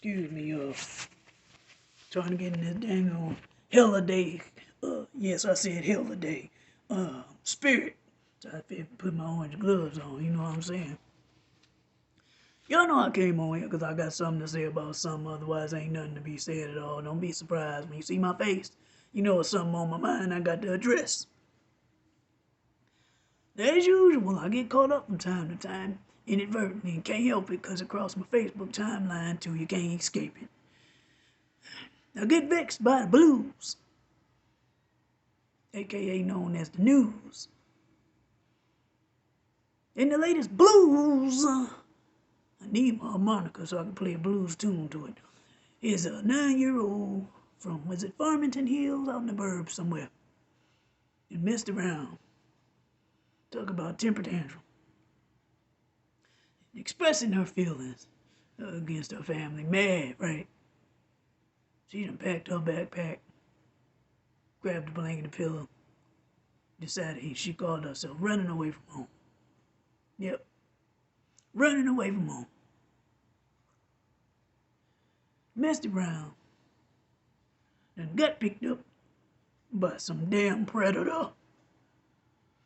Excuse me, trying to get in this dang on holiday. Yes, I said holiday. Spirit. So I feel put my orange gloves on, you know what I'm saying? Y'all know I came on here because I got something to say about something, otherwise ain't nothing to be said at all. Don't be surprised when you see my face. You know it's something on my mind I got to address. As usual, I get caught up from time to time, inadvertently, and can't help it because it crossed my Facebook timeline too. You can't escape it. I get vexed by the blues, aka known as the news. In the latest blues, I need my harmonica so I can play a blues tune to it. Is a 9-year-old from, was it Farmington Hills out in the burbs somewhere, and messed around. Talk about temper tantrum. Expressing her feelings against her family. Mad, right? She done packed her backpack, grabbed a blanket and pillow, decided she called herself running away from home. Yep, running away from home. Messed around and got picked up by some damn predator.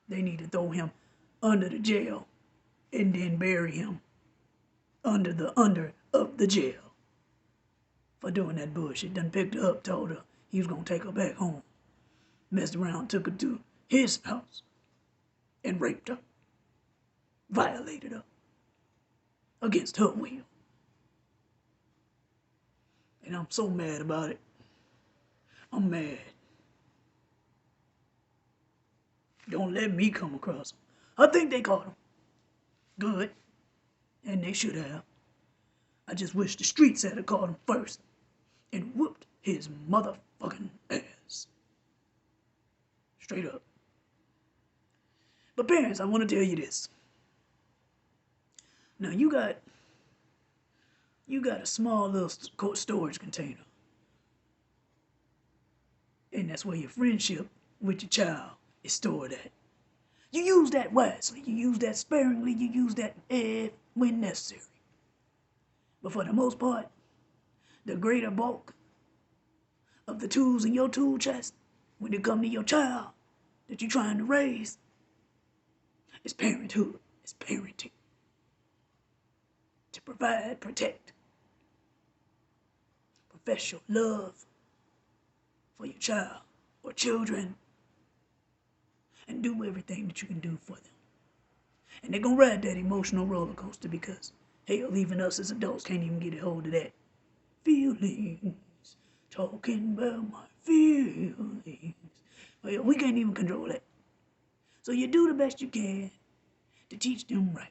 They need to throw him under the jail and then bury him under of the jail for doing that bullshit. Done picked her up, told her he was gonna take her back home. Messed around, took her to his house and raped her, violated her against her will. And I'm so mad about it. I'm mad. Don't let me come across him. I think they caught him. Good. And they should have. I just wish the streets had caught him first and whooped his motherfucking ass. Straight up. But parents, I want to tell you this. Now you got a small little storage container. And that's where your friendship with your child is stored at. You use that wisely. You use that sparingly. You use that when necessary. But for the most part, the greater bulk of the tools in your tool chest, when it come to your child that you're trying to raise, is parenthood. It's parenting. To provide, protect, profess your love for your child or children, and do everything that you can do for them. And they're gonna ride that emotional roller coaster because, hell, even us as adults can't even get a hold of that. Feelings, talking about my feelings. Well, we can't even control that. So you do the best you can to teach them right.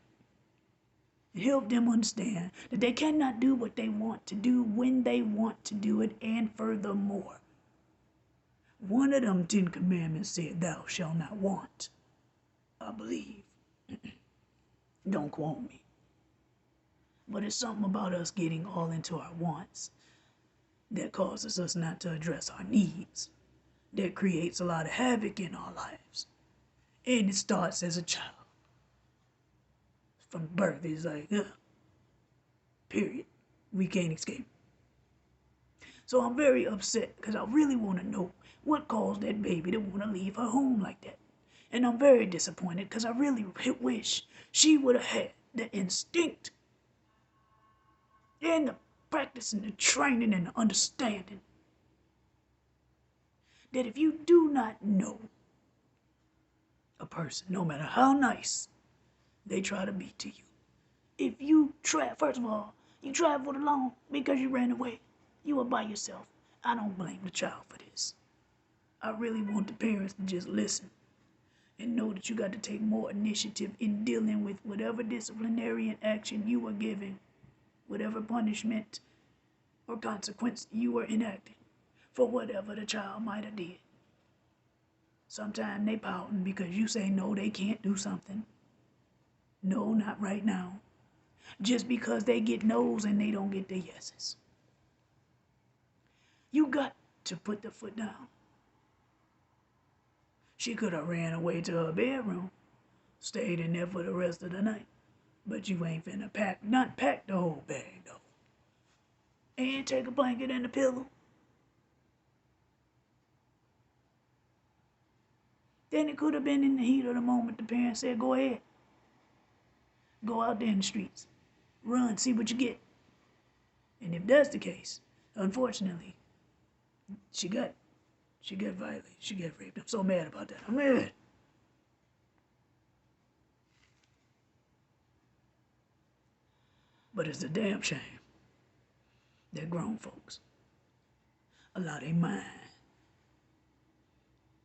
And help them understand that they cannot do what they want to do when they want to do it, and furthermore, one of them 10 commandments said, thou shalt not want. I believe. Don't quote me. But it's something about us getting all into our wants that causes us not to address our needs. That creates a lot of havoc in our lives. And it starts as a child. From birth, it's like, period. We can't escape. So I'm very upset because I really want to know what caused that baby to want to leave her home like that. And I'm very disappointed because I really wish she would have had the instinct and the practice and the training and the understanding that if you do not know a person, no matter how nice they try to be to you, if you first of all, you traveled alone because you ran away, you were by yourself. I don't blame the child for this. I really want the parents to just listen and know that you got to take more initiative in dealing with whatever disciplinary action you were giving, whatever punishment or consequence you were enacting for whatever the child might have did. Sometimes they pouting because you say no, they can't do something. No, not right now. Just because they get no's and they don't get the yeses. You got to put the foot down. She could have ran away to her bedroom, stayed in there for the rest of the night. But you ain't finna not pack the whole bag though. take a blanket and a pillow. Then it could have been in the heat of the moment. The parents said, go ahead. Go out there in the streets. Run, see what you get. And if that's the case, unfortunately, she got violated. She got raped. I'm so mad about that. I'm mad. But it's a damn shame that grown folks allow their mind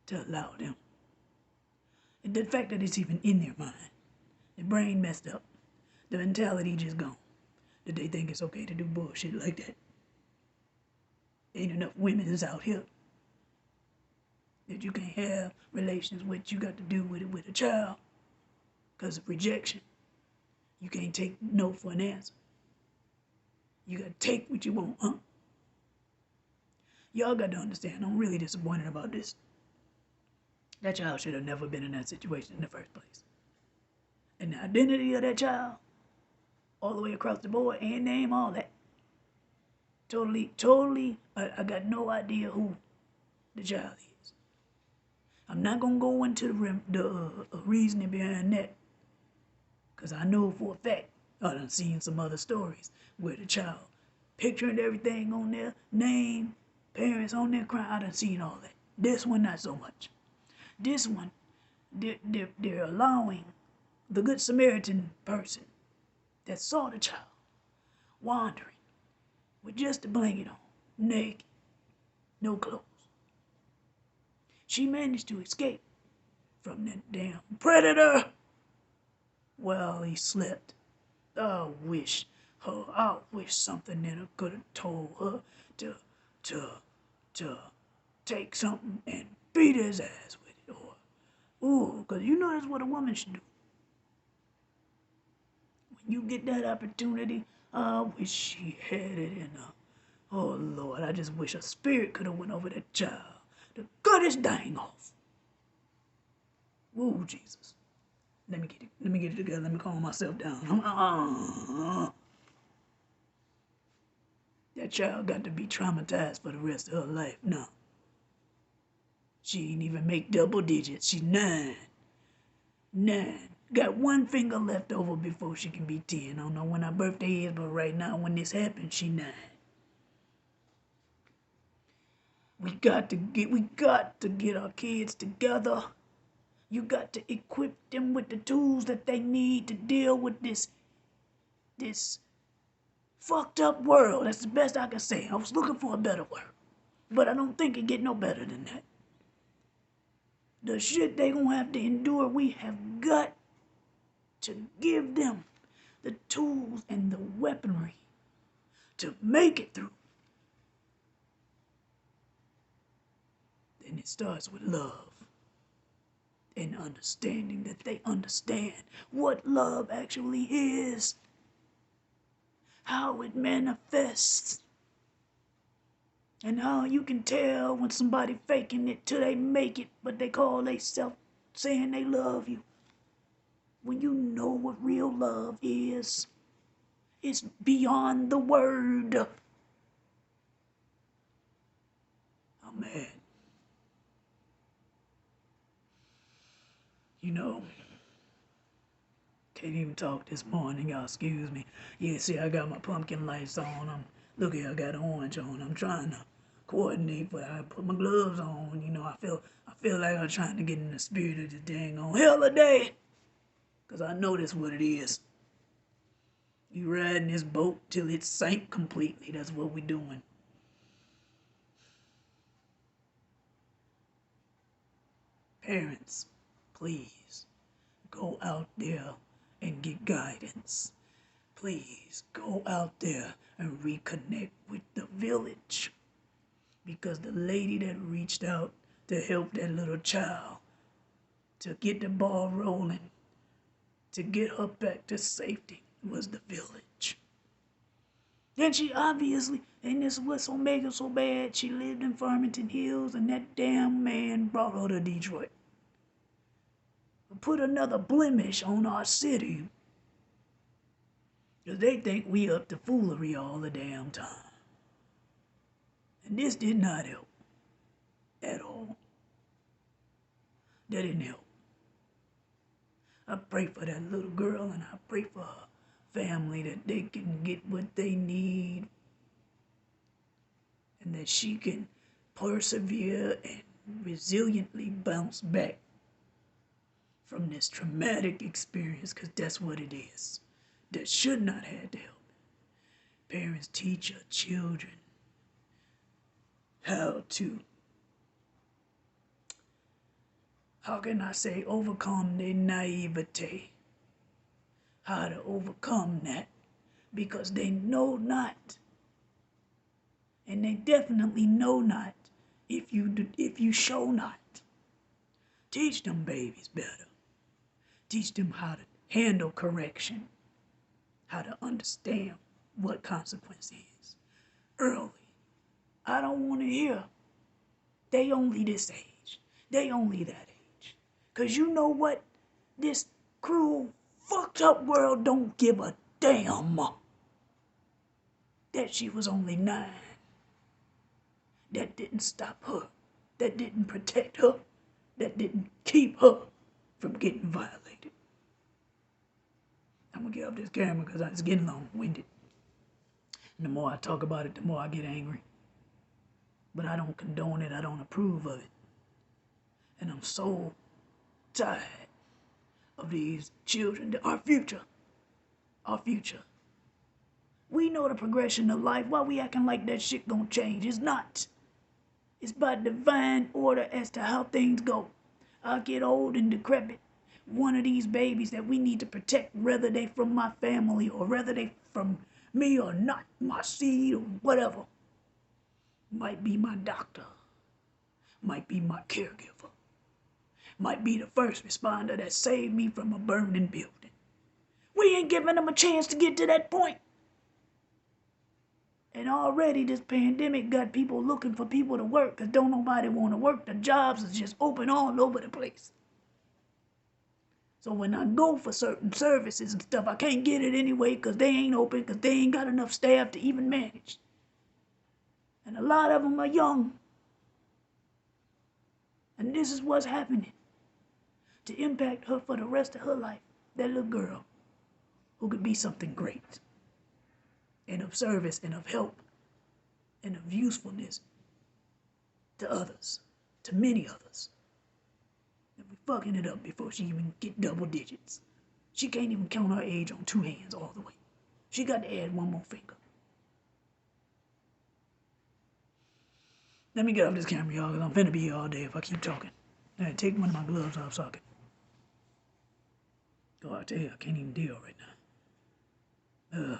to allow them. And the fact that it's even in their mind, their brain messed up, the mentality just gone, that they think it's okay to do bullshit like that. Ain't enough women is out here that you can't have relations with. You got to do with it with a child because of rejection. You can't take no for an answer. You got to take what you want, huh? Y'all got to understand, I'm really disappointed about this. That child should have never been in that situation in the first place. And the identity of that child, all the way across the board, and name, all that. Totally, I got no idea who the child is. I'm not going to go into the reasoning behind that, because I know for a fact, I done seen some other stories where the child, picture and everything on there, name, parents on there crying, I done seen all that. This one, not so much. This one, they're allowing the Good Samaritan person that saw the child wandering with just a blanket on, naked, no clothes. She managed to escape from that damn predator while he slept. I wish something in her could have told her to take something and beat his ass with it. Or, because you know that's what a woman should do. When you get that opportunity, I wish she had it in her. Oh, Lord, I just wish a spirit could have went over that child to cut his dang off. Woo, Jesus. Let me get it together. Let me calm myself down. That child got to be traumatized for the rest of her life. No. She ain't even make double digits. She's 9. 9. Got one finger left over before she can be 10. I don't know when her birthday is, but right now when this happens, she 9. We got to get our kids together. You got to equip them with the tools that they need to deal with this fucked up world. That's the best I can say. I was looking for a better word, but I don't think it get no better than that. The shit they gonna have to endure, we have got to give them the tools and the weaponry to make it through. Then it starts with love and understanding that they understand what love actually is, how it manifests, and how you can tell when somebody faking it till they make it, but they call themselves saying they love you. When you know what real love is, it's beyond the word. I'm mad. You know, can't even talk this morning, y'all excuse me. Yeah, see, I got my pumpkin lights on. Look here, I got orange on. I'm trying to coordinate, but I put my gloves on. You know, I feel like I'm trying to get in the spirit of the dang on holiday. Because I know that's what it is. You riding this boat till it sank completely. That's what we doing. Parents, please go out there and get guidance. Please go out there and reconnect with the village. Because the lady that reached out to help that little child, to get the ball rolling, to get her back to safety, was the village. And she obviously, and this was what made her so bad, she lived in Farmington Hills and that damn man brought her to Detroit. Put another blemish on our city. Because they think we up to foolery all the damn time. And this did not help at all. That didn't help. I pray for that little girl and I pray for her family that they can get what they need and that she can persevere and resiliently bounce back from this traumatic experience, because that's what it is. That should not have to help. Parents teach your children how can I say, overcome their naivete. How to overcome that, because they know not. And they definitely know not if you show not. Teach them babies better. Teach them how to handle correction, how to understand what consequence is early. I don't want to hear they only this age, they only that age. Because you know what? This cruel, fucked up world don't give a damn that she was only 9. That didn't stop her. That didn't protect her. That didn't keep her from getting violated. I'm gonna get off this camera because it's getting long-winded. And the more I talk about it, the more I get angry. But I don't condone it. I don't approve of it. And I'm so tired of these children. Our future. Our future. We know the progression of life. Why we acting like that shit gonna change? It's not. It's by divine order as to how things go. I'll get old and decrepit. One of these babies that we need to protect, whether they from my family or whether they from me or not, my seed or whatever, might be my doctor, might be my caregiver, might be the first responder that saved me from a burning building. We ain't giving them a chance to get to that point. And already this pandemic got people looking for people to work because don't nobody want to work. The jobs is just open all over the place. So when I go for certain services and stuff, I can't get it anyway because they ain't open, because they ain't got enough staff to even manage. And a lot of them are young. And this is what's happening to impact her for the rest of her life. That little girl who could be something great and of service and of help and of usefulness to others, to many others. And we're fucking it up before she even get double digits. She can't even count her age on 2 hands all the way. She got to add 1 more finger. Let me get off this camera, y'all, because I'm finna be here all day if I keep talking. All right, take one of my gloves off so I can go out there. I can't even deal right now.